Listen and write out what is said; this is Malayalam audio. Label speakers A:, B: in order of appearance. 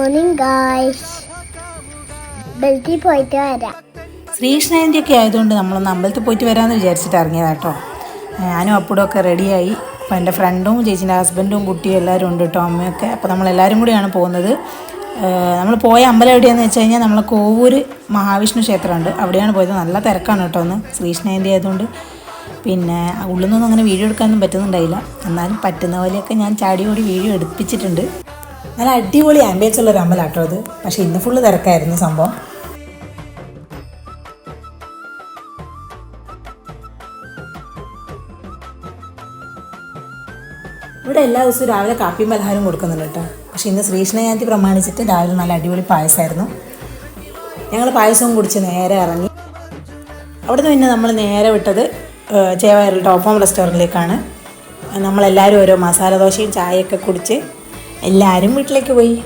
A: മോർണിംഗ് ഗായ്സ്, ബെൽറ്റിൽ പോയിട്ട് വരാം.
B: ശ്രീകൃഷ്ണജയന്തിയൊക്കെ ആയതുകൊണ്ട് നമ്മളൊന്ന് അമ്പലത്തിൽ പോയിട്ട് വരാമെന്ന് വിചാരിച്ചിട്ട് ഇറങ്ങിയതാണ് കേട്ടോ. ഞാനും അപ്പൂടൊക്കെ റെഡിയായി. അപ്പോൾ എൻ്റെ ഫ്രണ്ടും ചേച്ചീൻ്റെ ഹസ്ബൻഡും കുട്ടിയും എല്ലാവരും ഉണ്ട് കേട്ടോ, അമ്മയൊക്കെ. അപ്പോൾ നമ്മളെല്ലാവരും കൂടിയാണ് പോകുന്നത്. നമ്മൾ പോയ അമ്പലം എവിടെയാണെന്ന് വെച്ച് കഴിഞ്ഞാൽ നമ്മളെ കോവൂർ മഹാവിഷ്ണു ക്ഷേത്രമുണ്ട്, അവിടെയാണ് പോയത്. നല്ല തിരക്കാണ് കേട്ടോ ഒന്ന്, ശ്രീകൃഷ്ണജയന്തി ആയതുകൊണ്ട്. പിന്നെ ഉള്ളിൽ നിന്നൊന്നും അങ്ങനെ വീഡിയോ എടുക്കാനൊന്നും പറ്റുന്നുണ്ടായില്ല. എന്നാലും പറ്റുന്ന പോലെയൊക്കെ ഞാൻ ചാടി ഓടി വീഡിയോ എടുപ്പിച്ചിട്ടുണ്ട്. നല്ല അടിപൊളി ആംബിയൻസ് ഉള്ളൊരു അമ്പലം കേട്ടോ അത്. പക്ഷേ ഇന്ന് ഫുള്ള് തിരക്കായിരുന്നു സംഭവം. ഇവിടെ എല്ലാ ദിവസവും രാവിലെ കാപ്പിയും പലഹാരവും കൊടുക്കുന്നുണ്ട് കേട്ടോ. പക്ഷേ ഇന്ന് ശ്രീകൃഷ്ണജയന്തി പ്രമാണിച്ചിട്ട് രാവിലെ നല്ല അടിപൊളി പായസമായിരുന്നു. ഞങ്ങൾ പായസവും കുടിച്ച് നേരെ ഇറങ്ങി. അവിടുന്ന് പിന്നെ നമ്മൾ നേരെ വിട്ടത് ചേവായൂരിൽ ടോപ്പ് ഹോം റെസ്റ്റോറൻറ്റിലേക്കാണ്. നമ്മളെല്ലാവരും ഓരോ മസാല ദോശയും ചായയൊക്കെ കുടിച്ച് എല്ലാവരും വീട്ടിലേക്ക് പോയി.